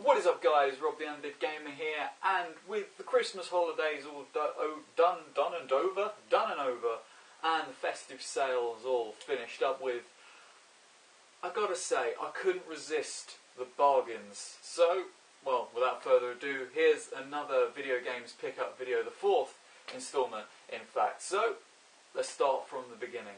What is up, guys? Rob the Undead Gamer here, and with the Christmas holidays all done and over, and the festive sales all finished up with, I gotta say, I couldn't resist the bargains. So, well, without further ado, here's another video games pickup video, the fourth installment, in fact. So, let's start from the beginning.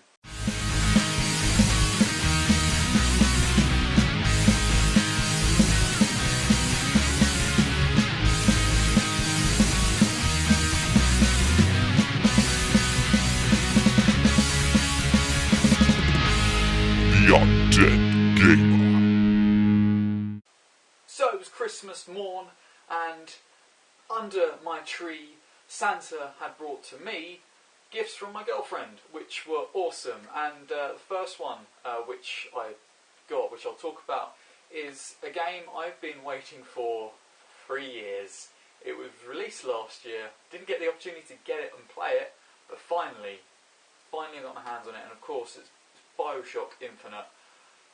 The Undead Gamer. So it was Christmas morn, and under my tree, Santa had brought to me gifts from my girlfriend, which were awesome. And the first one, which I got, which I'll talk about, is a game I've been waiting for 3 years. It was released last year. Didn't get the opportunity to get it and play it, but finally got my hands on it. And of course, it's Bioshock Infinite.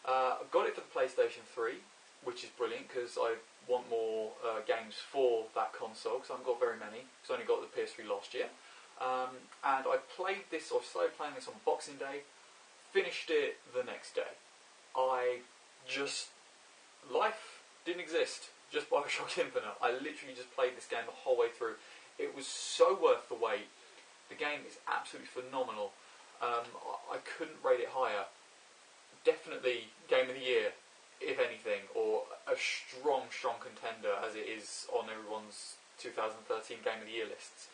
I got it for the PlayStation 3, which is brilliant because I want more games for that console because I haven't got very many. Because I only got the PS3 last year. And I played this, or started playing this on Boxing Day, finished it the next day. Life didn't exist, just Bioshock Infinite. I literally just played this game the whole way through. It was so worth the wait. The game is absolutely phenomenal. I couldn't rate it higher. Definitely Game of the Year, if anything, or a strong contender as it is on everyone's 2013 Game of the Year lists.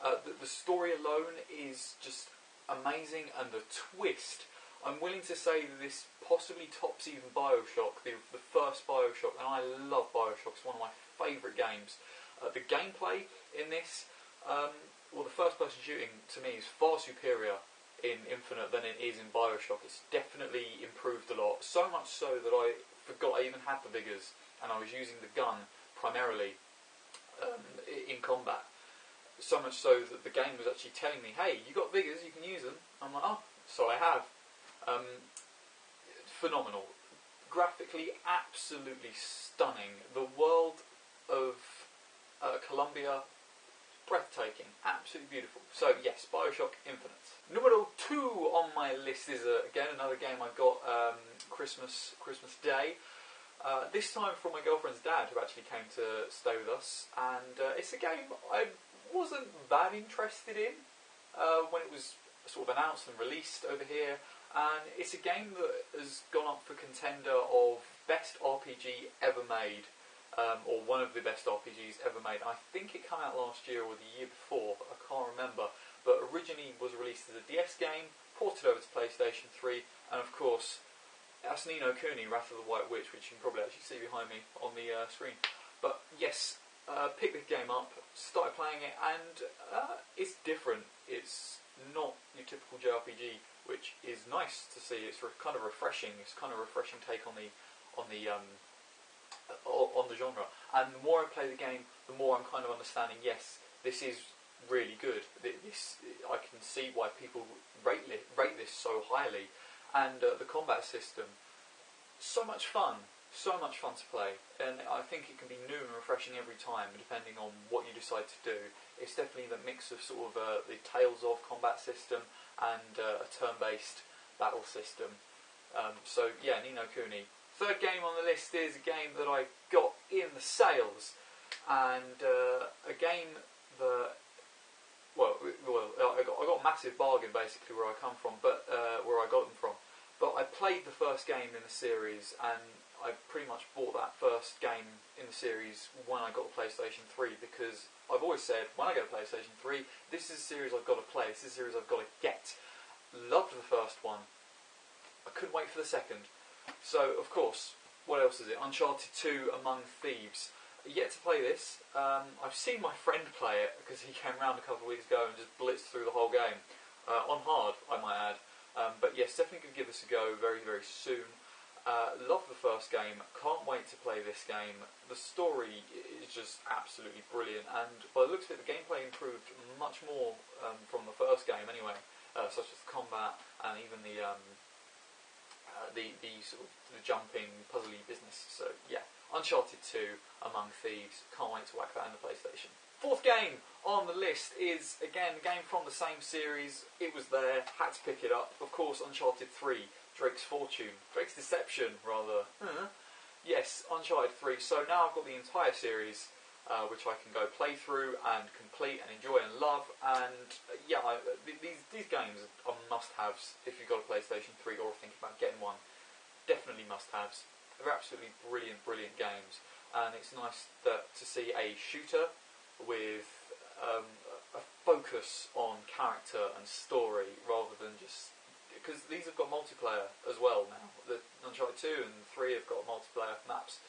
The story alone is just amazing, and the twist, I'm willing to say that this possibly tops even Bioshock, the first Bioshock, and I love Bioshock. It's one of my favourite games. The gameplay in this, the first person shooting to me is far superior in Infinite than it is in Bioshock. It's definitely improved a lot, so much so that I forgot I even had the Vigors, and I was using the gun primarily in combat. So much so that the game was actually telling me, hey, you got Vigors, you can use them. I'm like, oh, so I have. Phenomenal. Graphically, absolutely stunning. The world of Columbia, breathtaking, absolutely beautiful. So yes, Bioshock Infinite. Numero 2 on my list is again another game I got Christmas Day. This time from my girlfriend's dad, who actually came to stay with us, and it's a game I wasn't that interested in when it was sort of announced and released over here. And it's a game that has gone up for contender of best RPG ever made. Or one of the best RPGs ever made. I think it came out last year or the year before, but I can't remember. But originally was released as a DS game, ported over to PlayStation 3, and of course, that's Ni no Kuni, Wrath of the White Witch, which you can probably actually see behind me on the screen. But yes, picked the game up, started playing it, and it's different. It's not your typical JRPG, which is nice to see. It's kind of refreshing. It's kind of a refreshing take on the genre, and the more I play the game, the more I'm kind of understanding, yes, this is really good. I can see why people rate this so highly. And the combat system, so much fun to play, and I think it can be new and refreshing every time depending on what you decide to do. It's definitely the mix of sort of the Tales of combat system and a turn-based battle system. So yeah, Ni no Kuni. Third game on the list is a game that I got in the sales, and a game that, I got a massive bargain basically where I come from, but where I got them from. But I played the first game in the series, and I pretty much bought that first game in the series when I got a PlayStation 3, because I've always said, when I get a PlayStation 3, this is a series I've got to play, this is a series I've got to get. Loved the first one. I couldn't wait for the second. So, of course, what else is it? Uncharted 2 Among Thieves. Yet to play this. I've seen my friend play it because he came round a couple of weeks ago and just blitzed through the whole game. On hard, I might add. But yes, definitely could give this a go very, very soon. Love the first game. Can't wait to play this game. The story is just absolutely brilliant. And by the looks of it, the gameplay improved much more from the first game anyway. Such as the combat and even the sort of the jumping, puzzly business. So yeah, Uncharted 2 among Thieves. Can't wait to whack that in the PlayStation. Fourth game on the list is, again, a game from the same series. It was there, had to pick it up. Of course, Uncharted 3, Drake's Fortune. Drake's Deception, rather. Yes, Uncharted 3. So now I've got the entire series, which I can go play through and complete and enjoy and love. And yeah, these games are must-haves if you've got a PlayStation 3 or thinking about getting one. Definitely must-haves. They're absolutely brilliant, brilliant games. And it's nice to see a shooter with a focus on character and story rather than just... Because these have got multiplayer as well now. The Uncharted 2 and 3 have got multiplayer maps.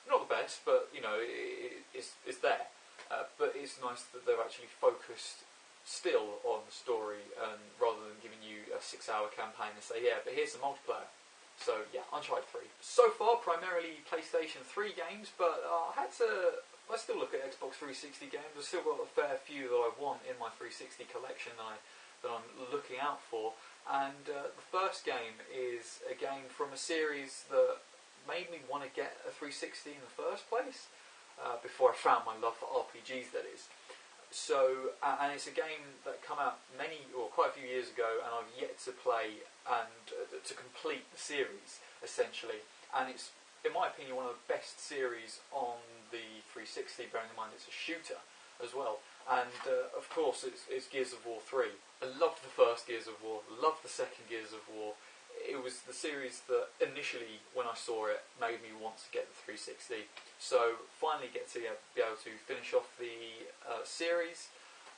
Not the best, but you know, it's there. But it's nice that they've actually focused still on the story, and rather than giving you a 6-hour campaign and say, yeah, but here's some multiplayer. So yeah, Uncharted 3. So far, primarily PlayStation 3 games, but I still look at Xbox 360 games. I've still got a fair few that I want in my 360 collection that I'm looking out for. And the first game is a game from a series that made me want to get a 360 in the first place, before I found my love for RPGs, that is. So, and it's a game that came out quite a few years ago, and I've yet to play and to complete the series, essentially. And it's, in my opinion, one of the best series on the 360, bearing in mind it's a shooter as well. And of course, it's Gears of War 3. I loved the first Gears of War, loved the second Gears of War. It was the series that initially, when I saw it, made me want to get the 360. So finally get to be able to finish off the series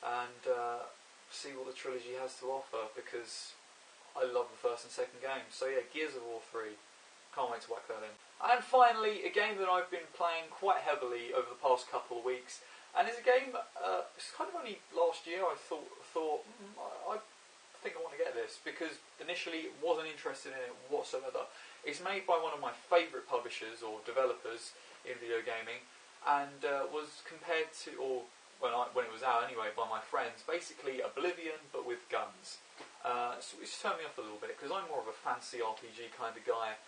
and see what the trilogy has to offer, because I love the first and second games. So yeah, Gears of War 3. Can't wait to whack that in. And finally, a game that I've been playing quite heavily over the past couple of weeks, and it's a game, it's kind of only last year I thought I think I want to get this, because initially wasn't interested in it whatsoever. It's made by one of my favourite publishers or developers in video gaming, and was compared to, or when it was out anyway, by my friends, basically Oblivion but with guns. So it's turned me off a little bit, because I'm more of a fantasy RPG kind of guy,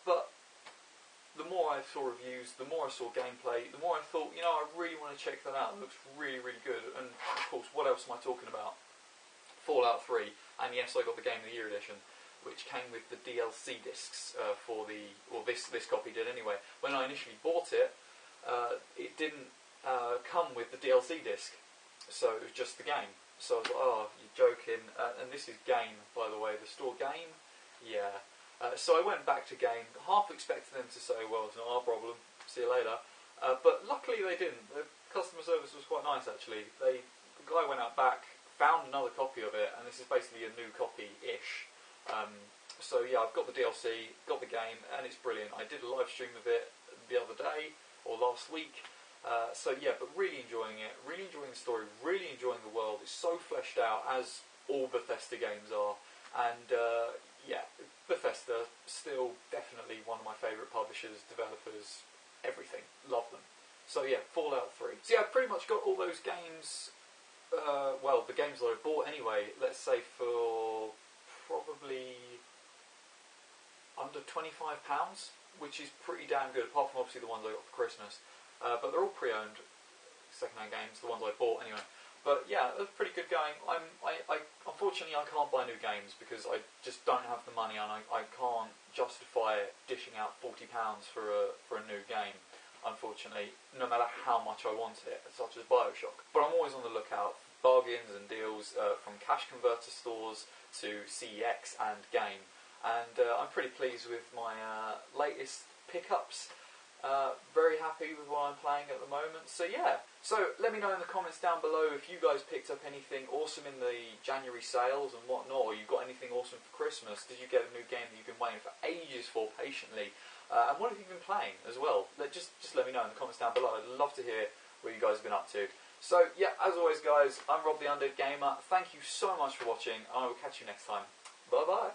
but the more I saw reviews, the more I saw gameplay, the more I thought, you know, I really want to check that out. It looks really, really good. And of course, what else am I talking about? Fallout 3, and yes, I got the Game of the Year edition, which came with the DLC discs this copy did anyway. When I initially bought it, it didn't come with the DLC disc, so it was just the game. So I was like, oh, you're joking. And this is Game, by the way, the store Game. Yeah. So I went back to Game, half expecting them to say, well, it's not our problem, see you later. But luckily they didn't. The customer service was quite nice, actually. The guy went out back, found another copy of it, and this is basically a new copy-ish. So yeah, I've got the DLC, got the game, and it's brilliant. I did a live stream of it the other day, or last week. So yeah, but really enjoying it, really enjoying the story, really enjoying the world. It's so fleshed out, as all Bethesda games are. And yeah, Bethesda, still definitely one of my favourite publishers, developers, everything. Love them. So yeah, Fallout 3. So yeah, I've pretty much got all those games, well, the games that I bought anyway, let's say for probably under £25, which is pretty damn good, apart from obviously the ones I got for Christmas. But they're all pre-owned second-hand games, the ones I bought anyway. But yeah, it was pretty good going. Unfortunately, I can't buy new games because I just don't have the money, and I can't justify dishing out £40 for a new game, unfortunately, no matter how much I want it, such as Bioshock. But I'm always on the lookout for bargains and deals from cash converter stores to CEX and Game. And I'm pretty pleased with my latest pickups. Very happy with what I'm playing at the moment. So yeah, so let me know in the comments down below if you guys picked up anything awesome in the January sales and whatnot, or you got anything awesome for Christmas. Did you get a new game that you've been waiting for ages for patiently? And what have you been playing as well? Just let me know in the comments down below. I'd love to hear what you guys have been up to. So yeah, as always guys, I'm Rob the Undead Gamer. Thank you so much for watching, and I will catch you next time. Bye bye.